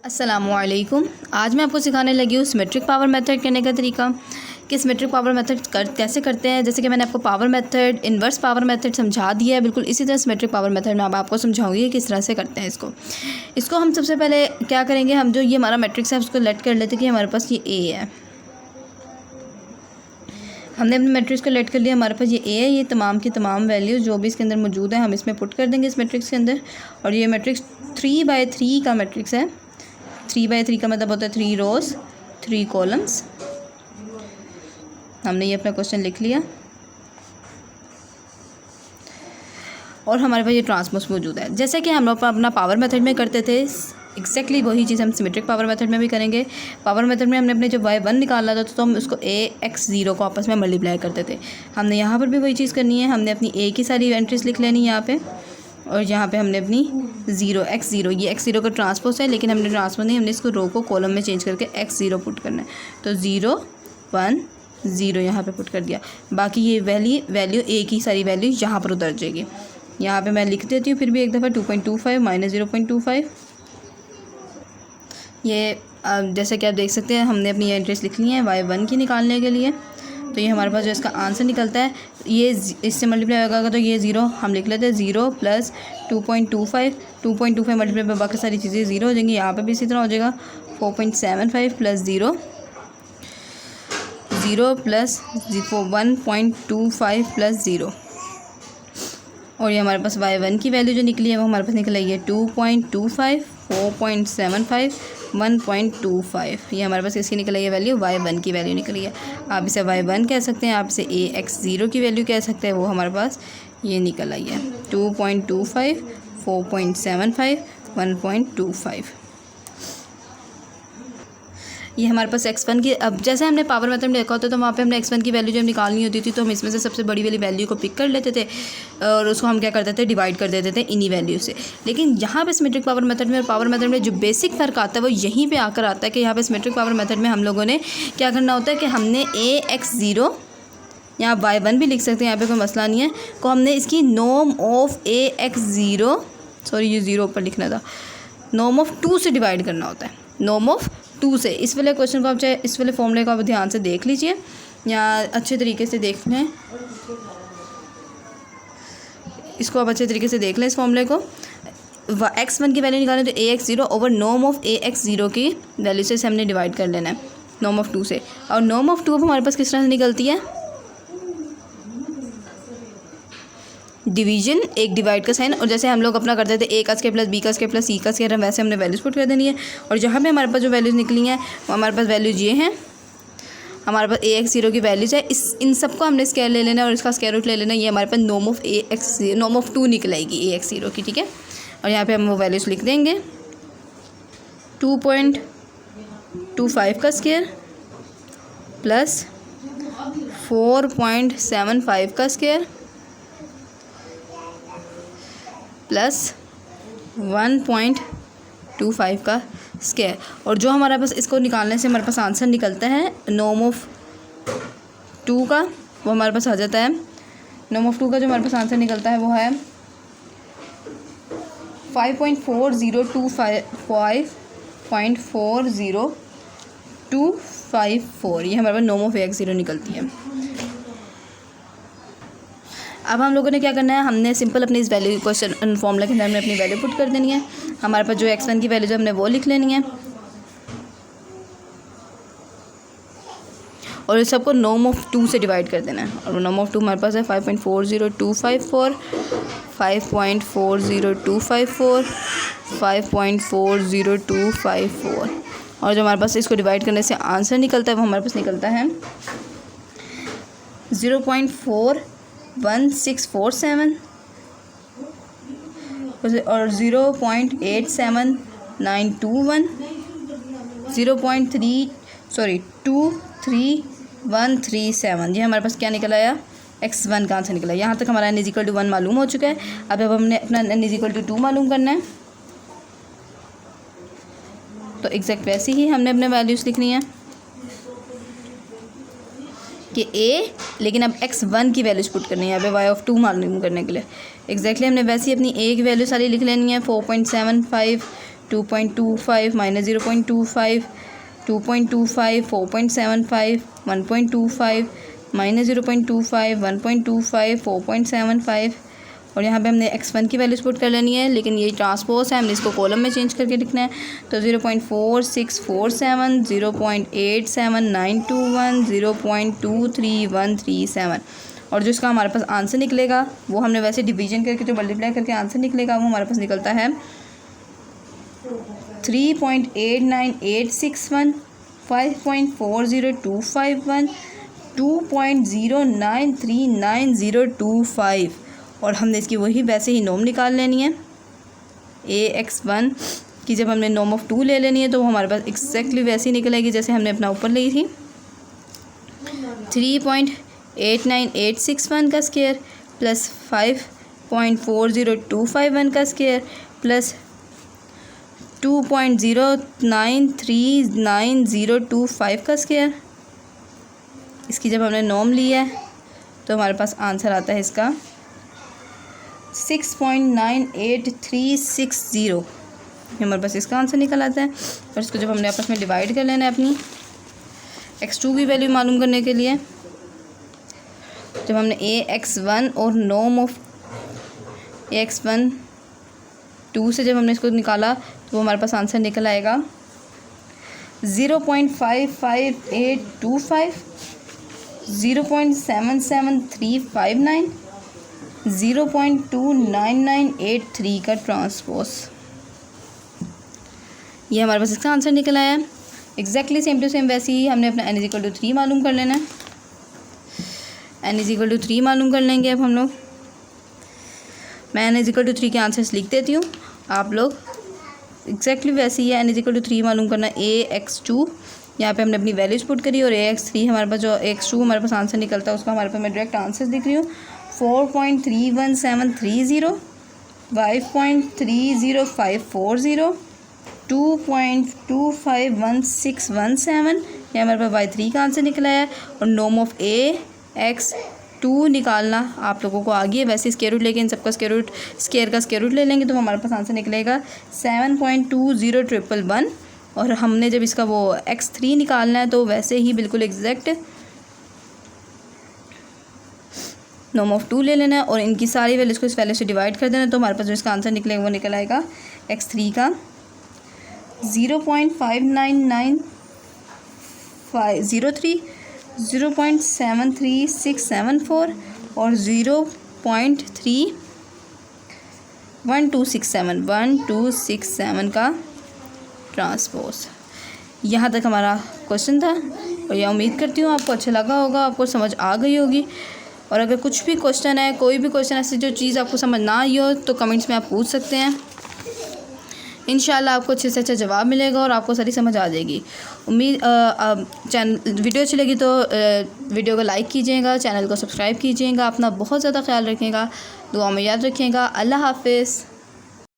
अस्सलामुअलैकुम। आज मैं आपको सिखाने लगी हूँ सिमेट्रिक पावर मेथड करने का तरीका कि सिमेट्रिक पावर मेथड कैसे करते हैं। जैसे कि मैंने आपको power method, inverse power method समझा दिया है, बिल्कुल इसी तरह सिमेट्रिक पावर मेथड मैं अब आपको समझाऊंगी कि किस तरह से करते हैं इसको हम सबसे पहले क्या करेंगे, हम जो ये हमारा मैट्रिक्स है उसको लेट कर लेते हैं कि हमारे पास ये ए है। हमने अपने मैट्रिक्स को लेट कर लिया, हमारे पास ये ए है। ये तमाम की तमाम वैल्यूज़ जो भी इसके अंदर मौजूद है हम इसमें पुट कर देंगे इस मैट्रिक्स के अंदर। और ये मैट्रिक्स 3/3 का मैट्रिक्स है। 3/3 का मतलब होता है 3 रोज़ 3 कॉलम्स। हमने ये अपना क्वेश्चन लिख लिया और हमारे पास ये ट्रांसपोज मौजूद है। जैसे कि हम लोग अपना पावर मेथड में करते थे, एग्जैक्टली वही चीज़ हम सिमेट्रिक पावर मेथड में भी करेंगे। पावर मेथड में हमने अपने जब y1 निकाला था तो हम उसको ax0 को आपस में मल्टीप्लाई करते थे। हमने यहाँ पर भी वही चीज़ करनी है। हमने अपनी a की सारी एंट्रीज लिख लेनी है यहाँ पे, और यहाँ पे हमने अपनी 0 ये x0 का ट्रांसपोज है, लेकिन हमने ट्रांसपोज नहीं, हमने इसको रो को कॉलम में चेंज करके x0 पुट करना है। तो 0 1 0 यहाँ पे पुट कर दिया। बाकी ये वैल्यू a की सारी वैल्यू यहाँ पर उतर जाएगी। यहाँ पे मैं लिख देती हूँ फिर भी एक दफ़ा 2.25 माइनस 0.25। ये जैसे कि आप देख सकते हैं हमने अपनी ये एंट्रीज लिख ली हैं y1 की निकालने के लिए। तो ये हमारे पास जो इसका आंसर निकलता है ये इससे मल्टीप्लाई होगा तो ये 0 हम लिख लेते हैं। 0 प्लस 2.25 मल्टीप्लाई में बाकी सारी चीज़ें 0 हो जाएंगी। यहाँ पे भी इसी तरह हो जाएगा 4.75 प्लस 0 प्लस 1.25 प्लस 0। और ये हमारे पास y1 की वैल्यू जो निकली है वो हमारे पास निकल आई है 2.25 4.75 1.25। ये हमारे पास इसकी निकल आई है वैल्यू, y1 की वैल्यू निकली है। आप इसे y1 कह सकते हैं, आप इसे ax0 की वैल्यू कह सकते हैं। वो हमारे पास ये निकल आई है 2.25 4.75 1.25। ये हमारे पास x1 की, अब जैसे हमने पावर मेथड में देखा होता तो वहाँ पे हमने x1 की वैल्यू जब निकालनी होती थी तो हम इसमें से सबसे बड़ी वाली वैल्यू को पिक कर लेते थे और उसको हम क्या करते थे, डिवाइड कर देते थे इन्हीं वैल्यू से। लेकिन यहाँ पे सिमेट्रिक पावर मेथड में और पावर मेथड में जो बेसिक फ़र्क आता है वो यहीं पे आकर आता है कि यहाँ पे सिमेट्रिक पावर मेथड में हम लोगों ने क्या करना होता है कि हमने ax0 यहाँ y1 भी लिख सकते हैं, यहाँ पर कोई मसला नहीं है, को हमने इसकी नॉर्म ऑफ ax0, सॉरी ये 0 ऊपर लिखना था, नॉर्म ऑफ 2 से डिवाइड करना होता है। नॉर्म ऑफ 2 से इस वाले क्वेश्चन को आप चाहे इस वाले फॉर्मूले को आप ध्यान से देख लीजिए या अच्छे तरीके से देख लें, इसको आप अच्छे तरीके से देख लें इस फॉर्मूले को। x1 की वैल्यू निकालें तो ax0 over norm of ax0 की वैल्यू से हमने डिवाइड कर लेना है नॉर्म ऑफ 2 से। और नॉर्म ऑफ 2 हमारे पास किस तरह से निकलती है, डिवीजन, एक डिवाइड का साइन। और जैसे हम लोग अपना करते थे a का स्क्वायर प्लस b का स्क्वायर प्लस c का स्क्वायर, वैसे हमने वैल्यूज़ पुट कर देनी है। और जहाँ पे हमारे पास जो वैल्यूज़ निकली हैं वो हमारे पास वैल्यूज़ ये हैं, हमारे पास ax0 की वैल्यूज़ है। इन सबको हमने स्क्वायर ले लेना और इसका स्क्वायर रूट ले लेना। ये हमारे पास नॉर्म ऑफ 2 निकल आएगी ax0 की, ठीक है। और यहाँ पर हम वो वैल्यूज़ लिख देंगे 2.25 का स्क्वायर प्लस 4.75 का स्क्वायर प्लस 1.25 का स्क्वायर। और जो हमारे पास इसको निकालने से हमारे पास आंसर निकलता है नॉर्म ऑफ 2 का, वो हमारे पास आ जाता है। नॉर्म ऑफ 2 का जो हमारे पास आंसर निकलता है वो है 5.4025.40254। ये हमारे पास नॉर्म ऑफ ax0 निकलती है। अब हम लोगों ने क्या करना है, हमने सिंपल अपनी इस वैल्यू क्वेश्चन फॉर्मूला के अंदर हमने अपनी वैल्यू पुट कर देनी है। हमारे पास जो x1 की वैल्यू जो हमने वो लिख लेनी है और इस सबको नॉर्म ऑफ 2 से डिवाइड कर देना है। और नॉर्म ऑफ 2 हमारे पास है 5.40254 5.40254 5.40254। और जो हमारे पास इसको डिवाइड करने से आंसर निकलता है वो हमारे पास निकलता है 0.41647 और 0.87921 23137। ये हमारे पास क्या निकला आया, x1 का आंसर निकला। यहाँ तक हमारा n = 1 मालूम हो चुका है। अब हमने अपना n = 2 मालूम करना है। तो एग्जैक्ट वैसे ही हमने अपने वैल्यूज़ लिखनी है कि a, लेकिन अब x1 की वैल्यूज़ पुट करनी है, यहाँ पे y मालूम करने के लिए। एग्जैक्टली हमने वैसे ही अपनी a की वैल्यू सारी लिख लेनी है 4.75 2.25 माइनस 0.25, 2.25 4.75, 1.25 माइनस 0.25, 1.25 4.75। और यहाँ पे हमने x1 की वैल्यूज पुट कर लेनी है, लेकिन ये ट्रांसपोज है, हमने इसको कॉलम में चेंज करके लिखना है। तो 0.4647, 0.87921, 0.23137। और जो इसका हमारे पास आंसर निकलेगा वो हमने वैसे डिवीजन करके जो मल्टीप्लाई करके आंसर निकलेगा वो हमारे पास निकलता है 3.89861, 5.40251, 2.093925। और हमने इसकी वही वैसे ही नॉर्म निकाल लेनी है। AX1 की जब हमने नॉर्म ऑफ 2 ले लेनी है तो वो हमारे पास एक्जैक्टली वैसी निकलेगी जैसे हमने अपना ऊपर ली थी। 3.89861 का स्क्वायर प्लस 5.40251 का स्क्वायर प्लस 2.093925 का स्क्वायर। इसकी जब हमने नॉर्म ली है तो हमारे पास आंसर आता है इसका 6.98360। हमारे पास इसका आंसर निकल आता है। और इसको जब हमने आपस में डिवाइड कर लेना है अपनी x2 की वैल्यू मालूम करने के लिए, जब हमने AX1 और नॉर्म ऑफ AX1 2 से जब हमने इसको निकाला तो वो हमारे पास आंसर निकल आएगा 0.55825, 0.77359, 0.29983 का ट्रांसपोज। ये हमारे पास इसका आंसर निकल आया है। एग्जैक्टली सेम टू सेम वैसे ही हमने अपना n=3 मालूम कर लेना है। n=3 मालूम कर लेंगे अब हम लोग। मैं n=3 के आंसर्स लिख देती हूँ, आप लोग एग्जैक्टली वैसे ही है। n=3 मालूम करना AX2, यहाँ पे हमने अपनी वैल्यूज पुट करी और AX3 हमारे पास जो AX2 हमारे पास आंसर निकलता है उसका हमारे पास मैं डायरेक्ट आंसर लिख रही हूँ 4.31730, 5.30540, 2.251617। ये हमारे पास Y3 का आंसर निकला है। और नॉर्म ऑफ AX2 निकालना आप लोगों को आ गई है। वैसे स्क्वायर रूट लेके इन सबका स्क्वायर का स्क्वायर रूट ले लेंगे तो हमारे पास आंसर निकलेगा 7.20111। और हमने जब इसका वो x3 निकालना है तो वैसे ही बिल्कुल एग्जैक्ट नॉर्म ऑफ 2 ले लेना है और इनकी सारी वैल्यूज़ को इस वैल्यू से डिवाइड कर देना। तो हमारे पास जो इसका आंसर निकलेगा वो निकल आएगा x3 का 0.599503, 0.73674 और 0.1267 का ट्रांसपोज। यहाँ तक हमारा क्वेश्चन था और यह उम्मीद करती हूँ आपको अच्छा लगा होगा, आपको समझ आ गई होगी। और अगर कुछ भी क्वेश्चन है, कोई भी क्वेश्चन ऐसी जो चीज़ आपको समझ ना आई हो तो कमेंट्स में आप पूछ सकते हैं। इंशाल्लाह आपको अच्छे से अच्छा जवाब मिलेगा और आपको सारी समझ आ जाएगी। उम्मीद वीडियो अच्छी लगी तो वीडियो को लाइक कीजिएगा, चैनल को सब्सक्राइब कीजिएगा। अपना बहुत ज़्यादा ख्याल रखिएगा, दुआ में याद रखिएगा। अल्लाह हाफ़िज़।